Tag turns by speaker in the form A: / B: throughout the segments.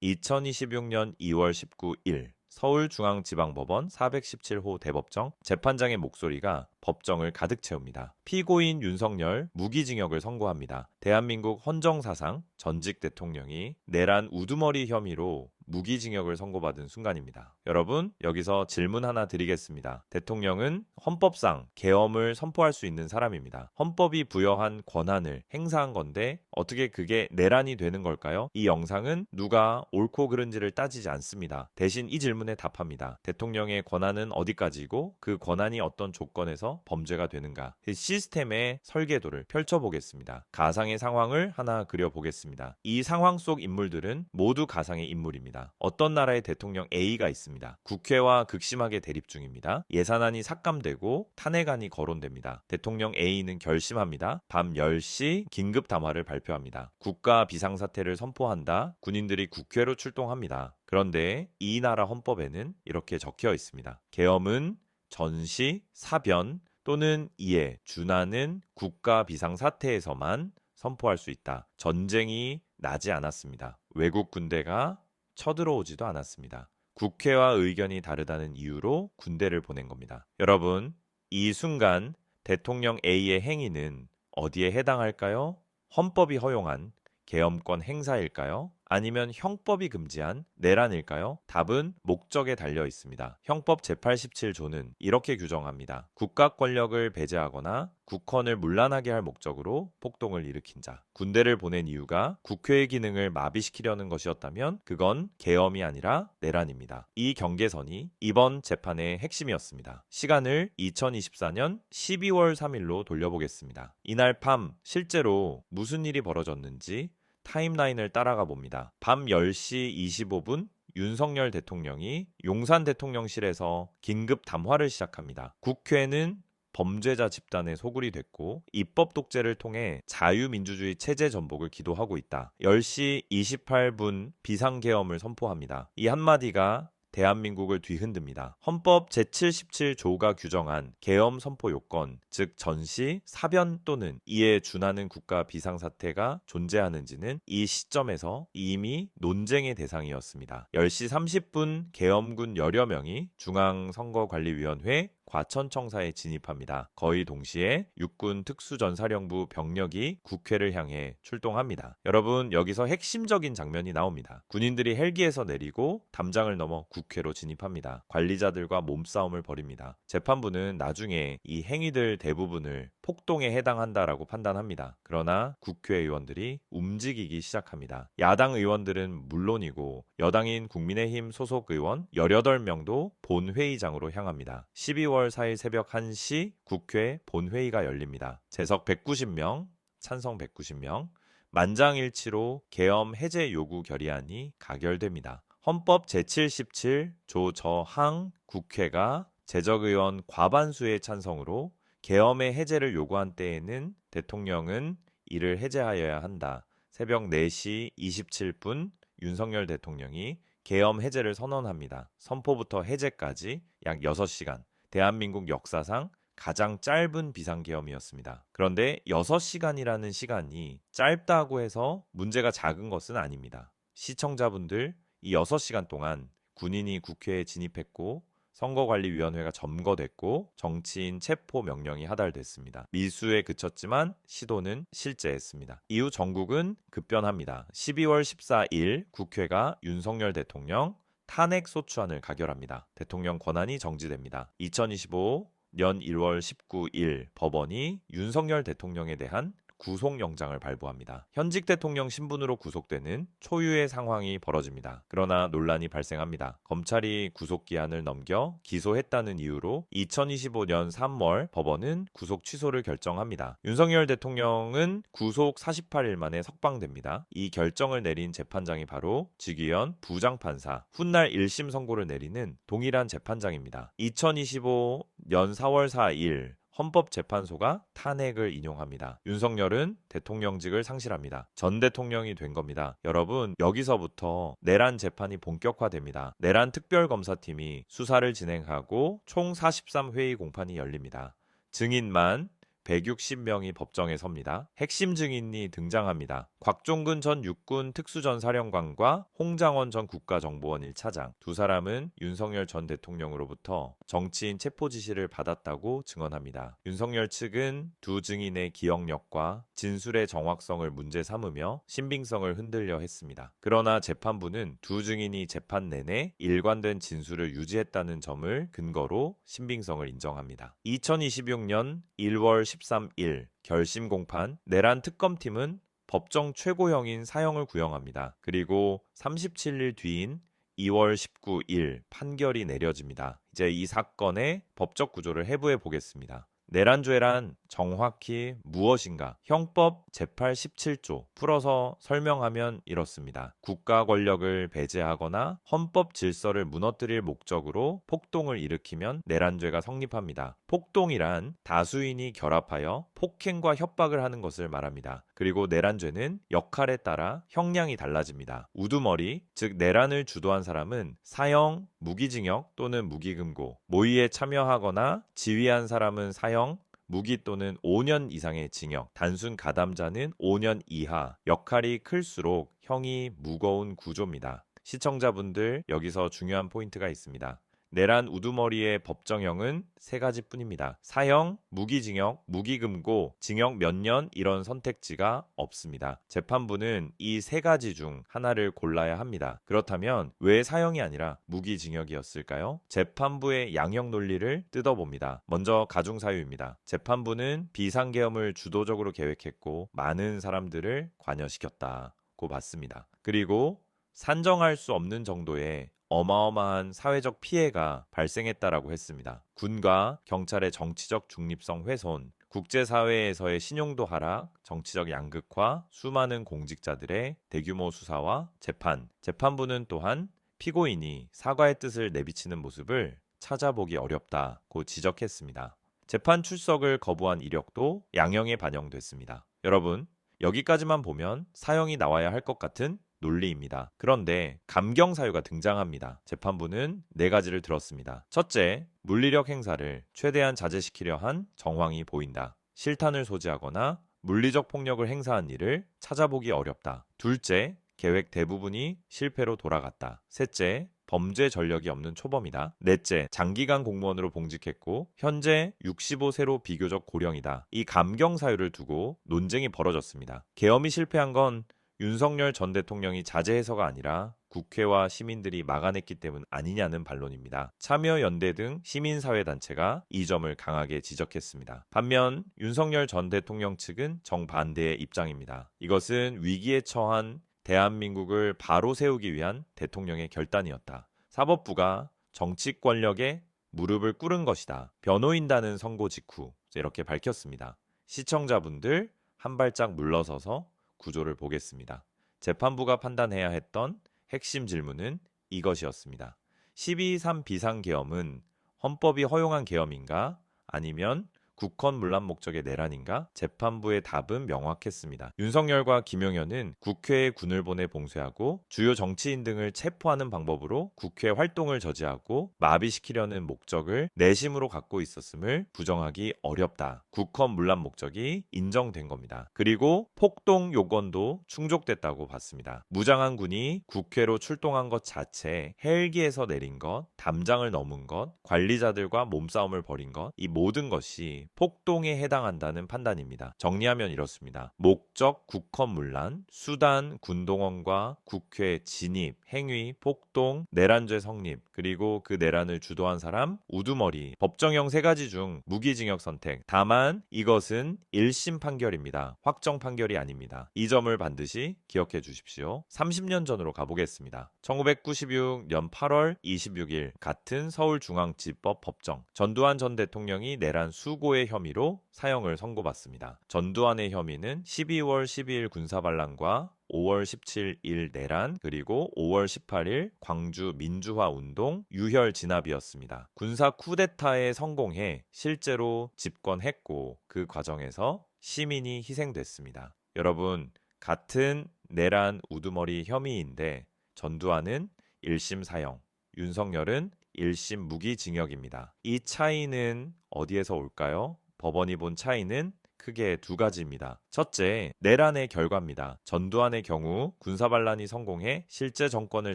A: 2026년 2월 19일 서울중앙지방법원 417호 대법정 재판장의 목소리가 법정을 가득 채웁니다. 피고인 윤석열 무기징역을 선고합니다. 대한민국 헌정사상 전직 대통령이 내란 우두머리 혐의로 무기징역을 선고받은 순간입니다. 여러분, 여기서 질문 하나 드리겠습니다. 대통령은 헌법상 계엄을 선포할 수 있는 사람입니다. 헌법이 부여한 권한을 행사한 건데 어떻게 그게 내란이 되는 걸까요? 이 영상은 누가 옳고 그른지를 따지지 않습니다. 대신 이 질문에 답합니다. 대통령의 권한은 어디까지고 그 권한이 어떤 조건에서 범죄가 되는가? 그 시스템의 설계도를 펼쳐보겠습니다. 가상의 상황을 하나 그려보겠습니다. 이 상황 속 인물들은 모두 가상의 인물입니다. 어떤 나라의 대통령 A가 있습니다. 국회와 극심하게 대립 중입니다. 예산안이 삭감되고 탄핵안이 거론됩니다. 대통령 A는 결심합니다. 밤 10시 긴급 담화를 발표합니다. 국가 비상사태를 선포한다. 군인들이 국회로 출동합니다. 그런데 이 나라 헌법에는 이렇게 적혀 있습니다. 계엄은 전시, 사변 또는 이에 준하는 국가 비상사태에서만 선포할 수 있다. 전쟁이 나지 않았습니다. 외국 군대가 쳐들어오지도 않았습니다. 국회와 의견이 다르다는 이유로 군대를 보낸 겁니다. 여러분, 이 순간 대통령 A의 행위는 어디에 해당할까요? 헌법이 허용한 계엄권 행사일까요? 아니면 형법이 금지한 내란일까요? 답은 목적에 달려 있습니다. 형법 제87조는 이렇게 규정합니다. 국가 권력을 배제하거나 국헌을 문란하게 할 목적으로 폭동을 일으킨 자. 군대를 보낸 이유가 국회의 기능을 마비시키려는 것이었다면 그건 계엄이 아니라 내란입니다. 이 경계선이 이번 재판의 핵심이었습니다. 시간을 2024년 12월 3일로 돌려보겠습니다. 이날 밤 실제로 무슨 일이 벌어졌는지 타임라인을 따라가 봅니다. 밤 10시 25분 윤석열 대통령이 용산 대통령실에서 긴급 담화를 시작합니다. 국회는 범죄자 집단의 소굴이 됐고 입법 독재를 통해 자유민주주의 체제 전복을 기도하고 있다. 10시 28분 비상계엄을 선포합니다. 이 한마디가 대한민국을 뒤흔듭니다. 헌법 제77조가 규정한 계엄 선포 요건, 즉 전시, 사변 또는 이에 준하는 국가 비상사태가 존재하는지는 이 시점에서 이미 논쟁의 대상이었습니다. 10시 30분 계엄군 여러 명이 중앙선거관리위원회 과천청사에 진입합니다. 거의 동시에 육군 특수전사령부 병력이 국회를 향해 출동합니다. 여러분, 여기서 핵심적인 장면이 나옵니다. 군인들이 헬기에서 내리고 담장을 넘어 국회로 진입합니다. 관리자들과 몸싸움을 벌입니다. 재판부는 나중에 이 행위들 대부분을 폭동에 해당한다라고 판단합니다. 그러나 국회의원들이 움직이기 시작합니다. 야당 의원들은 물론이고 여당인 국민의힘 소속 의원 18명도 본회의장으로 향합니다. 12월 4일 새벽 1시 국회 본회의가 열립니다. 재석 190명, 찬성 190명, 만장일치로 계엄 해제 요구 결의안이 가결됩니다. 헌법 제77조 저항 국회가 재적의원 과반수의 찬성으로 계엄의 해제를 요구한 때에는 대통령은 이를 해제하여야 한다. 새벽 4시 27분 윤석열 대통령이 계엄 해제를 선언합니다. 선포부터 해제까지 약 6시간. 대한민국 역사상 가장 짧은 비상계엄이었습니다. 그런데 6시간이라는 시간이 짧다고 해서 문제가 작은 것은 아닙니다. 시청자분들, 이 6시간 동안 군인이 국회에 진입했고 선거관리위원회가 점거됐고 정치인 체포 명령이 하달됐습니다. 미수에 그쳤지만 시도는 실제했습니다. 이후 전국은 급변합니다. 12월 14일 국회가 윤석열 대통령 탄핵 소추안을 가결합니다. 대통령 권한이 정지됩니다. 2025년 1월 19일 법원이 윤석열 대통령에 대한 구속영장을 발부합니다. 현직 대통령 신분으로 구속되는 초유의 상황이 벌어집니다. 그러나 논란이 발생합니다. 검찰이 구속기한을 넘겨 기소했다는 이유로 2025년 3월 법원은 구속 취소를 결정합니다. 윤석열 대통령은 구속 48일 만에 석방됩니다. 이 결정을 내린 재판장이 바로 직위원 부장판사, 훗날 1심 선고를 내리는 동일한 재판장입니다. 2025년 4월 4일 헌법재판소가 탄핵을 인용합니다. 윤석열은 대통령직을 상실합니다. 전 대통령이 된 겁니다. 여러분, 여기서부터 내란 재판이 본격화됩니다. 내란 특별검사팀이 수사를 진행하고 총 43회의 공판이 열립니다. 증인만 160명이 법정에 섭니다. 핵심 증인이 등장합니다. 곽종근 전 육군 특수전사령관과 홍장원 전 국가정보원 1차장 두 사람은 윤석열 전 대통령으로부터 정치인 체포 지시를 받았다고 증언합니다. 윤석열 측은 두 증인의 기억력과 진술의 정확성을 문제 삼으며 신빙성을 흔들려 했습니다. 그러나 재판부는 두 증인이 재판 내내 일관된 진술을 유지했다는 점을 근거로 신빙성을 인정합니다. 2026년 1월 13일 결심 공판 내란 특검팀은 법정 최고형인 사형을 구형합니다. 그리고 37일 뒤인 2월 19일 판결이 내려집니다. 이제 이 사건의 법적 구조를 해부해 보겠습니다. 내란죄란 정확히 무엇인가? 형법 제8 17조 풀어서 설명하면 이렇습니다. 국가 권력을 배제하거나 헌법 질서를 무너뜨릴 목적으로 폭동을 일으키면 내란죄가 성립합니다. 폭동이란 다수인이 결합하여 폭행과 협박을 하는 것을 말합니다. 그리고 내란죄는 역할에 따라 형량이 달라집니다. 우두머리, 즉 내란을 주도한 사람은 사형, 무기징역 또는 무기금고, 모의에 참여하거나 지휘한 사람은 사형, 무기 또는 5년 이상의 징역, 단순 가담자는 5년 이하, 역할이 클수록 형이 무거운 구조입니다. 시청자분들, 여기서 중요한 포인트가 있습니다. 내란 우두머리의 법정형은 세 가지뿐입니다. 사형, 무기징역, 무기금고, 징역 몇 년 이런 선택지가 없습니다. 재판부는 이 세 가지 중 하나를 골라야 합니다. 그렇다면 왜 사형이 아니라 무기징역이었을까요? 재판부의 양형 논리를 뜯어봅니다. 먼저 가중사유입니다. 재판부는 비상계엄을 주도적으로 계획했고 많은 사람들을 관여시켰다고 봤습니다. 그리고 산정할 수 없는 정도의 어마어마한 사회적 피해가 발생했다라고 했습니다. 군과 경찰의 정치적 중립성 훼손, 국제사회에서의 신용도 하락, 정치적 양극화, 수많은 공직자들의 대규모 수사와 재판, 재판부는 또한 피고인이 사과의 뜻을 내비치는 모습을 찾아보기 어렵다고 지적했습니다. 재판 출석을 거부한 이력도 양형에 반영됐습니다. 여러분, 여기까지만 보면 사형이 나와야 할 것 같은 논리입니다. 그런데 감경사유가 등장합니다. 재판부는 네 가지를 들었습니다. 첫째, 물리력 행사를 최대한 자제시키려 한 정황이 보인다. 실탄을 소지하거나 물리적 폭력을 행사한 일을 찾아보기 어렵다. 둘째, 계획 대부분이 실패로 돌아갔다. 셋째, 범죄 전력이 없는 초범이다. 넷째, 장기간 공무원으로 봉직했고 현재 65세로 비교적 고령이다. 이 감경 사유를 두고 논쟁이 벌어졌습니다. 계엄이 실패한 건 윤석열 전 대통령이 자제해서가 아니라 국회와 시민들이 막아냈기 때문 아니냐는 반론입니다. 참여연대 등 시민사회단체가 이 점을 강하게 지적했습니다. 반면 윤석열 전 대통령 측은 정반대의 입장입니다. 이것은 위기에 처한 대한민국을 바로 세우기 위한 대통령의 결단이었다. 사법부가 정치 권력에 무릎을 꿇은 것이다. 변호인단은 선고 직후 이렇게 밝혔습니다. 시청자분들 한 발짝 물러서서 구조를 보겠습니다. 재판부가 판단해야 했던 핵심 질문은 이것이었습니다. 12.3 비상계엄은 헌법이 허용한 계엄인가? 아니면 국헌 문란 목적의 내란인가? 재판부의 답은 명확했습니다. 윤석열과 김용현은 국회에 군을 보내 봉쇄하고 주요 정치인 등을 체포하는 방법으로 국회 활동을 저지하고 마비시키려는 목적을 내심으로 갖고 있었음을 부정하기 어렵다. 국헌 문란 목적이 인정된 겁니다. 그리고 폭동 요건도 충족됐다고 봤습니다. 무장한 군이 국회로 출동한 것 자체, 헬기에서 내린 것, 담장을 넘은 것, 관리자들과 몸싸움을 벌인 것, 이 모든 것이 폭동에 해당한다는 판단입니다. 정리하면 이렇습니다. 목적 국헌문란, 수단 군동원과 국회 진입, 행위, 폭동, 내란죄 성립, 그리고 그 내란을 주도한 사람, 우두머리, 법정형 세 가지 중 무기징역 선택. 다만 이것은 1심 판결입니다. 확정 판결이 아닙니다. 이 점을 반드시 기억해 주십시오. 30년 전으로 가보겠습니다. 1996년 8월 26일 같은 서울중앙지법 법정, 전두환 전 대통령이 내란 수고의 혐의로 사형을 선고받습니다. 전두환의 혐의는 12월 12일 군사반란과 5월 17일 내란, 그리고 5월 18일 광주 민주화 운동 유혈 진압이었습니다. 군사 쿠데타에 성공해 실제로 집권했고 그 과정에서 시민이 희생됐습니다. 여러분, 같은 내란 우두머리 혐의인데 전두환은 1심 사형, 윤석열은 1심 무기징역입니다. 이 차이는 어디에서 올까요? 법원이 본 차이는 크게 두 가지입니다. 첫째, 내란의 결과입니다. 전두환의 경우 군사반란이 성공해 실제 정권을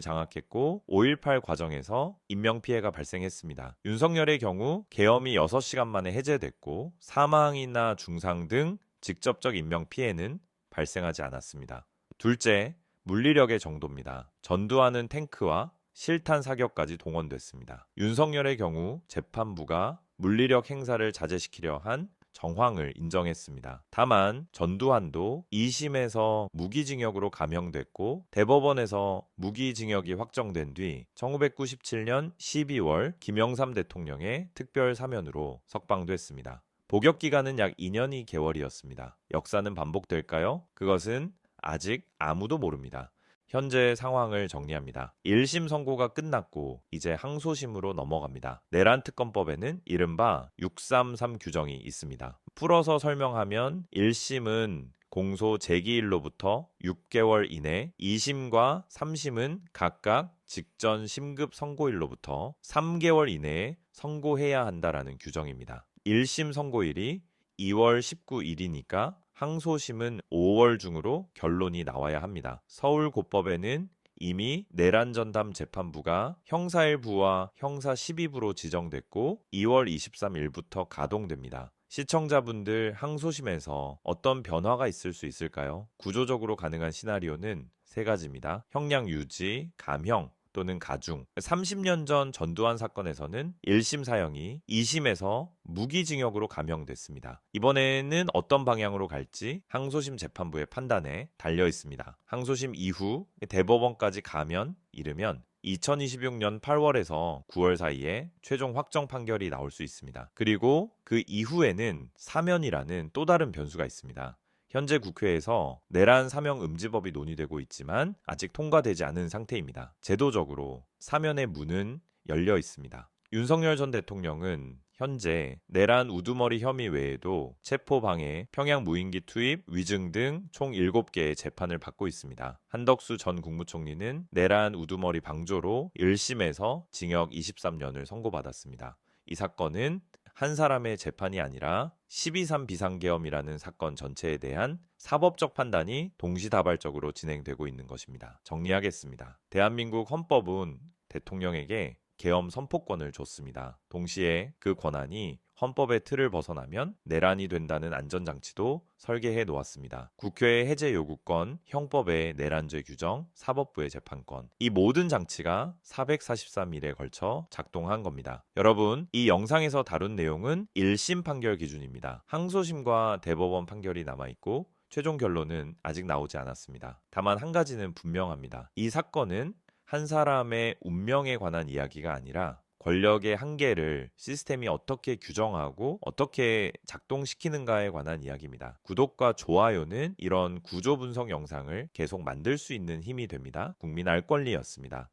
A: 장악했고 5.18 과정에서 인명피해가 발생했습니다. 윤석열의 경우 계엄이 6시간 만에 해제됐고 사망이나 중상 등 직접적 인명피해는 발생하지 않았습니다. 둘째, 물리력의 정도입니다. 전두환은 탱크와 실탄 사격까지 동원됐습니다. 윤석열의 경우 재판부가 물리력 행사를 자제시키려 한 정황을 인정했습니다. 다만 전두환도 2심에서 무기징역으로 감형됐고 대법원에서 무기징역이 확정된 뒤 1997년 12월 김영삼 대통령의 특별 사면으로 석방됐습니다. 복역 기간은 약 2년이 개월이었습니다. 역사는 반복될까요? 그것은 아직 아무도 모릅니다. 현재 상황을 정리합니다. 1심 선고가 끝났고 이제 항소심으로 넘어갑니다. 내란특검법에는 이른바 633 규정이 있습니다. 풀어서 설명하면 1심은 공소 제기일로부터 6개월 이내, 2심과 3심은 각각 직전 심급 선고일로부터 3개월 이내에 선고해야 한다라는 규정입니다. 1심 선고일이 2월 19일이니까 항소심은 5월 중으로 결론이 나와야 합니다. 서울고법에는 이미 내란전담 재판부가 형사 1부와 형사 12부로 지정됐고 2월 23일부터 가동됩니다. 시청자분들 항소심에서 어떤 변화가 있을 수 있을까요? 구조적으로 가능한 시나리오는 3가지입니다. 형량 유지, 감형, 또는 가중. 30년 전 전두환 사건에서는 1심 사형이 2심에서 무기징역으로 감형됐습니다. 이번에는 어떤 방향으로 갈지 항소심 재판부의 판단에 달려 있습니다. 항소심 이후 대법원까지 가면 이르면 2026년 8월에서 9월 사이에 최종 확정 판결이 나올 수 있습니다. 그리고 그 이후에는 사면이라는 또 다른 변수가 있습니다. 현재 국회에서 내란 사명 음지법이 논의되고 있지만 아직 통과되지 않은 상태입니다. 제도적으로 사면의 문은 열려 있습니다. 윤석열 전 대통령은 현재 내란 우두머리 혐의 외에도 체포방해, 평양 무인기 투입, 위증 등 총 7개의 재판을 받고 있습니다. 한덕수 전 국무총리는 내란 우두머리 방조로 1심에서 징역 23년을 선고받았습니다. 이 사건은 한 사람의 재판이 아니라 12.3 비상계엄이라는 사건 전체에 대한 사법적 판단이 동시다발적으로 진행되고 있는 것입니다. 정리하겠습니다. 대한민국 헌법은 대통령에게 계엄 선포권을 줬습니다. 동시에 그 권한이 헌법의 틀을 벗어나면 내란이 된다는 안전장치도 설계해 놓았습니다. 국회의 해제 요구권, 형법의 내란죄 규정, 사법부의 재판권. 이 모든 장치가 443일에 걸쳐 작동한 겁니다. 여러분, 이 영상에서 다룬 내용은 1심 판결 기준입니다. 항소심과 대법원 판결이 남아있고 최종 결론은 아직 나오지 않았습니다. 다만 한 가지는 분명합니다. 이 사건은 한 사람의 운명에 관한 이야기가 아니라 권력의 한계를 시스템이 어떻게 규정하고 어떻게 작동시키는가에 관한 이야기입니다. 구독과 좋아요는 이런 구조 분석 영상을 계속 만들 수 있는 힘이 됩니다. 국민 알 권리였습니다.